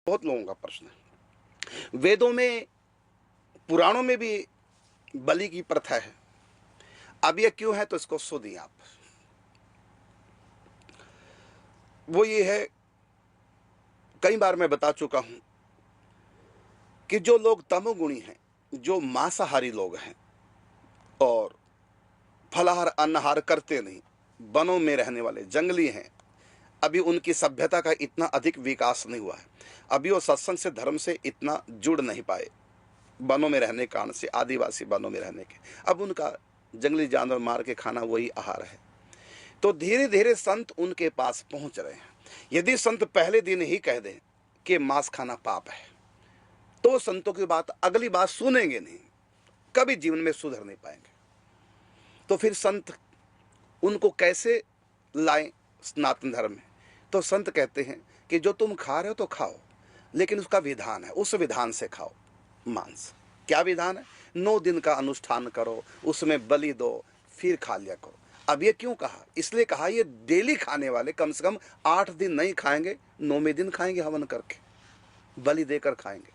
बहुत लोगों का प्रश्न है। वेदों में, पुराणों में भी बलि की प्रथा है। अब ये क्यों है, तो इसको सुनिए आप। वो ये है, कई बार मैं बता चुका हूं कि जो लोग तमोगुणी हैं, जो मांसाहारी लोग हैं और फलाहार अन्नहार करते नहीं, वनों में रहने वाले जंगली हैं, अभी उनकी सभ्यता का इतना अधिक विकास नहीं हुआ है। अभी वो सत्संग से, धर्म से इतना जुड़ नहीं पाए, वनों में रहने के कारण से, आदिवासी वनों में रहने के। अब उनका जंगली जानवर मार के खाना वही आहार है। तो धीरे धीरे संत उनके पास पहुंच रहे हैं। यदि संत पहले दिन ही कह दें कि मांस खाना पाप है, तो संतों की बात, अगली बात सुनेंगे नहीं, कभी जीवन में सुधर नहीं पाएंगे। तो फिर संत उनको कैसे लाएं सनातन धर्म में? तो संत कहते हैं कि जो तुम खा रहे हो तो खाओ, लेकिन उसका विधान है, उस विधान से खाओ मांस। क्या विधान है? 9 दिन का अनुष्ठान करो, उसमें बलि दो, फिर खा लिया करो। अब ये क्यों कहा? इसलिए कहा ये डेली खाने वाले कम से कम 8 दिन नहीं खाएंगे, 9वें दिन खाएंगे, हवन करके बलि देकर खाएंगे।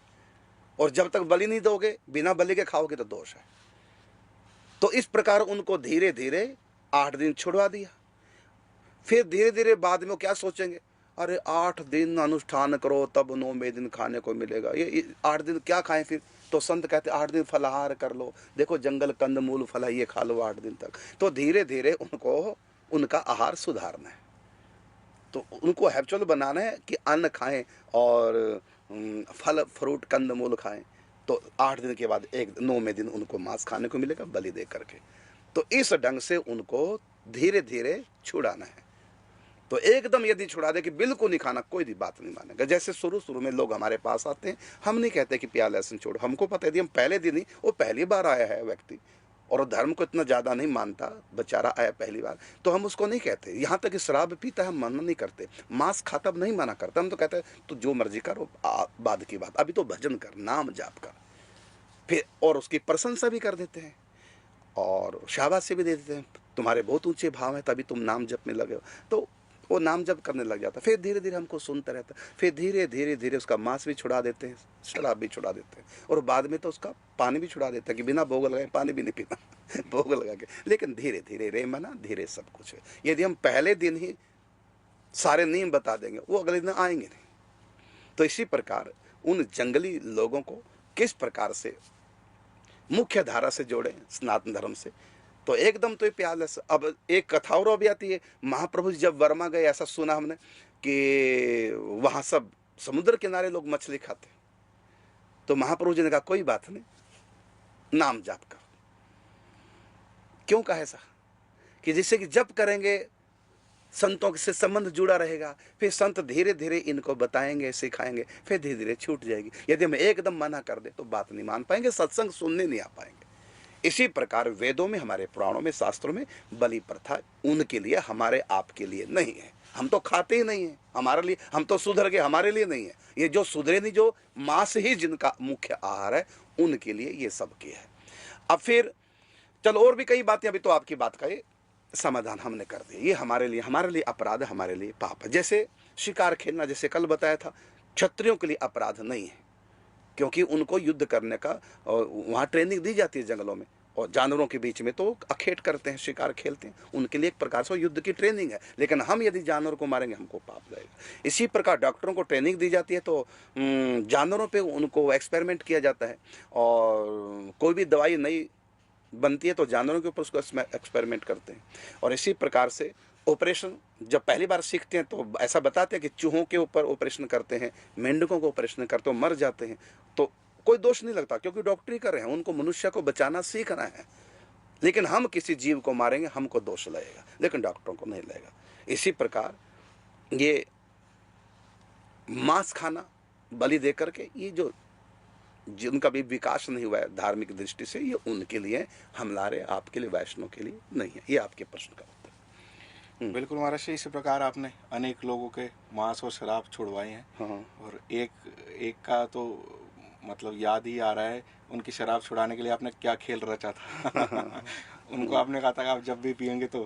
और जब तक बलि नहीं दोगे, बिना बलि के खाओगे तो दोष है। तो इस प्रकार उनको धीरे धीरे 8 दिन छुड़वा दिया। फिर धीरे धीरे बाद में क्या सोचेंगे, अरे 8 दिन अनुष्ठान करो तब 9वें दिन खाने को मिलेगा, ये 8 दिन क्या खाएं फिर? तो संत कहते 8 दिन फलाहार कर लो, देखो जंगल कंद मूल फल ये खा लो 8 दिन तक। तो धीरे धीरे उनको उनका आहार सुधारना है, तो उनको हैबिचुअल बनाना है कि अन्न खाएं और फल फ्रूट कंद मूल खाएं। तो 8 दिन के बाद 9वें दिन उनको मांस खाने को मिलेगा बलि दे करके। तो इस ढंग से उनको धीरे धीरे छुड़ाना है। तो एकदम यदि छुड़ा दे कि बिल्कुल नहीं खाना, कोई भी बात नहीं मानेगा। जैसे शुरू शुरू में लोग हमारे पास आते हैं, हम नहीं कहते कि प्याला लहसुन छोड़ो, हमको पता है यदि हम पहले दिन ही, वो पहली बार आया है व्यक्ति और धर्म को इतना ज़्यादा नहीं मानता, बेचारा आया पहली बार, तो हम उसको नहीं कहते। यहाँ तक कि शराब पीता है, हम मना नहीं करते, मांस खाता नहीं मना करता, हम तो कहते हैं तो जो मर्जी करो, बाद की बात, अभी तो भजन कर, नाम जाप कर। फिर और उसकी प्रशंसा भी कर देते हैं और शाबाशी भी दे देते हैं, तुम्हारे बहुत ऊंचे भाव हैं तभी तुम नाम जपने लगे हो। तो वो नाम जप करने लग जाता। फिर धीरे धीरे हमको सुनता रहता, फिर धीरे धीरे धीरे उसका मांस भी छुड़ा देते हैं, शराब भी छुड़ा देते हैं, और बाद में तो उसका पानी भी छुड़ा देते हैं कि बिना भोग लगाए पानी भी नहीं पीना भोग लगा के। लेकिन धीरे धीरे रे मना धीरे सब कुछ है। यदि हम पहले दिन ही सारे नियम बता देंगे, वो अगले दिन आएंगे नहीं। तो इसी प्रकार उन जंगली लोगों को किस प्रकार से मुख्य धारा से जोड़े सनातन धर्म से, तो एकदम तो ये प्यास। अब एक कथा और भी आती है, महाप्रभु जी जब वर्मा गए, ऐसा सुना हमने कि वहां सब समुद्र किनारे लोग मछली खाते, तो महाप्रभु जी ने कहा कोई बात नहीं, नाम जाप करो। क्यों कहा ऐसा? कि जिससे कि जप करेंगे संतों से संबंध जुड़ा रहेगा, फिर संत धीरे धीरे इनको बताएंगे, सिखाएंगे, फिर धीरे धीरे छूट जाएगी। यदि हम एकदम मना कर दे तो बात नहीं मान पाएंगे, सत्संग सुनने नहीं आ पाएंगे। इसी प्रकार वेदों में, हमारे पुराणों में, शास्त्रों में बलि प्रथा उनके लिए, हमारे आपके लिए नहीं है। हम तो खाते ही नहीं है, हमारे लिए, हम तो सुधर गए, हमारे लिए नहीं है। ये जो सुधरे नहीं, जो मांस ही जिनका मुख्य आहार है, उनके लिए ये सब की है। अब फिर चलो और भी कई बातें, अभी तो आपकी बात का ये समाधान हमने कर दिया। ये हमारे लिए अपराध है, हमारे लिए पाप है। जैसे शिकार खेलना, जैसे कल बताया था, क्षत्रियों के लिए अपराध नहीं है, क्योंकि उनको युद्ध करने का वहाँ ट्रेनिंग दी जाती है जंगलों में, और जानवरों के बीच में तो अखेट करते हैं, शिकार खेलते हैं, उनके लिए एक प्रकार से युद्ध की ट्रेनिंग है। लेकिन हम यदि जानवर को मारेंगे, हमको पाप लगेगा। इसी प्रकार डॉक्टरों को ट्रेनिंग दी जाती है, तो जानवरों पे उनको एक्सपेरिमेंट किया जाता है, और कोई भी दवाई नई बनती है तो जानवरों के ऊपर उसको एक्सपेरिमेंट करते हैं। और इसी प्रकार से ऑपरेशन जब पहली बार सीखते हैं तो ऐसा बताते हैं कि चूहों के ऊपर ऑपरेशन करते हैं, मेंढकों को ऑपरेशन करते हो, मर जाते हैं, तो कोई दोष नहीं लगता, क्योंकि डॉक्टरी कर रहे हैं, उनको मनुष्य को बचाना सीखना है। लेकिन हम किसी जीव को मारेंगे, हमको दोष लगेगा, लेकिन डॉक्टरों को नहीं लगेगा। इसी प्रकार ये मांस खाना, बलि दे करके, ये जो जिनका भी विकास नहीं हुआ है धार्मिक दृष्टि से, ये उनके लिए, हमारे आपके लिए, वैष्णव के लिए नहीं है। ये आपके प्रश्न का उत्तर। बिल्कुल महाराज जी, इसी प्रकार आपने अनेक लोगों के मांस और शराब छुड़वाए हैं। हाँ। और एक का तो मतलब याद ही आ रहा है, उनकी शराब छुड़ाने के लिए आपने क्या खेल रचा था उनको आपने कहा था कि आप जब भी पियेंगे तो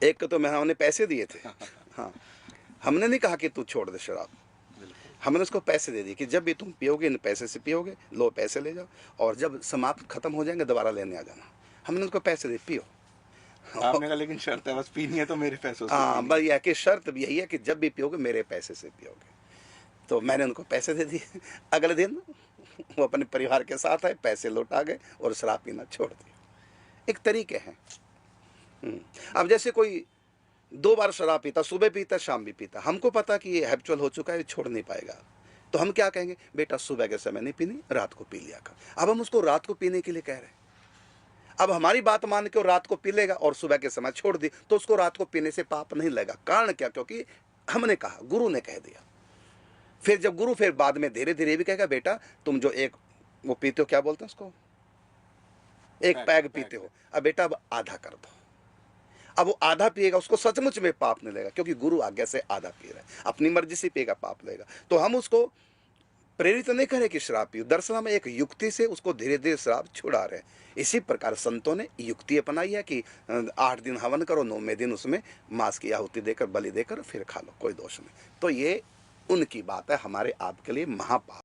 एक तो मैं, हमने पैसे दिए थे हाँ, हमने नहीं कहा कि तू छोड़ दे शराब, हमने उसको पैसे दे दिए कि जब भी तुम पियोगे इन पैसे से पियोगे, लो पैसे ले जाओ, और जब समाप्त खत्म हो जाएंगे दोबारा लेने आ जाना। हमने उसको पैसे दे पियो। आपने कहा लेकिन शर्त है, बस पीनी है तो मेरे पैसों से हाँ, पीनी बस है। यह कि शर्त भी यही है कि जब भी पियोगे मेरे पैसे से पियोगे। तो मैंने उनको पैसे दे दिए। अगले दिन वो अपने परिवार के साथ आए, पैसे लौटा गए और शराब पीना छोड़ दिया। एक तरीके हैं। अब जैसे कोई 2 बार शराब पीता, सुबह पीता शाम भी पीता, हमको पता कि ये हैबिचुअल हो चुका है, ये छोड़ नहीं पाएगा, तो हम क्या कहेंगे, बेटा सुबह के समय नहीं पीनी, रात को पी लिया कर। अब हम उसको रात को पीने के लिए कह रहे हैं। अब हमारी बात मान के वो रात को पी लेगा और सुबह के समय छोड़ दी, तो उसको रात को पीने से पाप नहीं लगेगा। कारण क्या? क्योंकि हमने कहा, गुरु ने कह दिया। फिर जब गुरु फिर बाद में धीरे धीरे भी कहेगा, बेटा तुम जो एक वो पीते हो, क्या बोलते हैं उसको, एक पैग पीते हो, अब बेटा अब आधा कर दो। अब वो आधा पिएगा, उसको सचमुच में पाप नहीं लगेगा, क्योंकि गुरु आज्ञा से आधा पी रहा है, अपनी मर्जी से पिएगा पाप लगेगा। तो हम उसको प्रेरित नहीं करें कि शराब पियो, दरअसल हम एक युक्ति से उसको धीरे धीरे शराब छुड़ा रहे हैं। इसी प्रकार संतों ने युक्ति अपनाई है कि 8 दिन हवन करो, 9वें दिन उसमें मांस की आहुति देकर, बलि देकर फिर खा लो, कोई दोष नहीं। तो ये उनकी बात है, हमारे आपके लिए महापाप।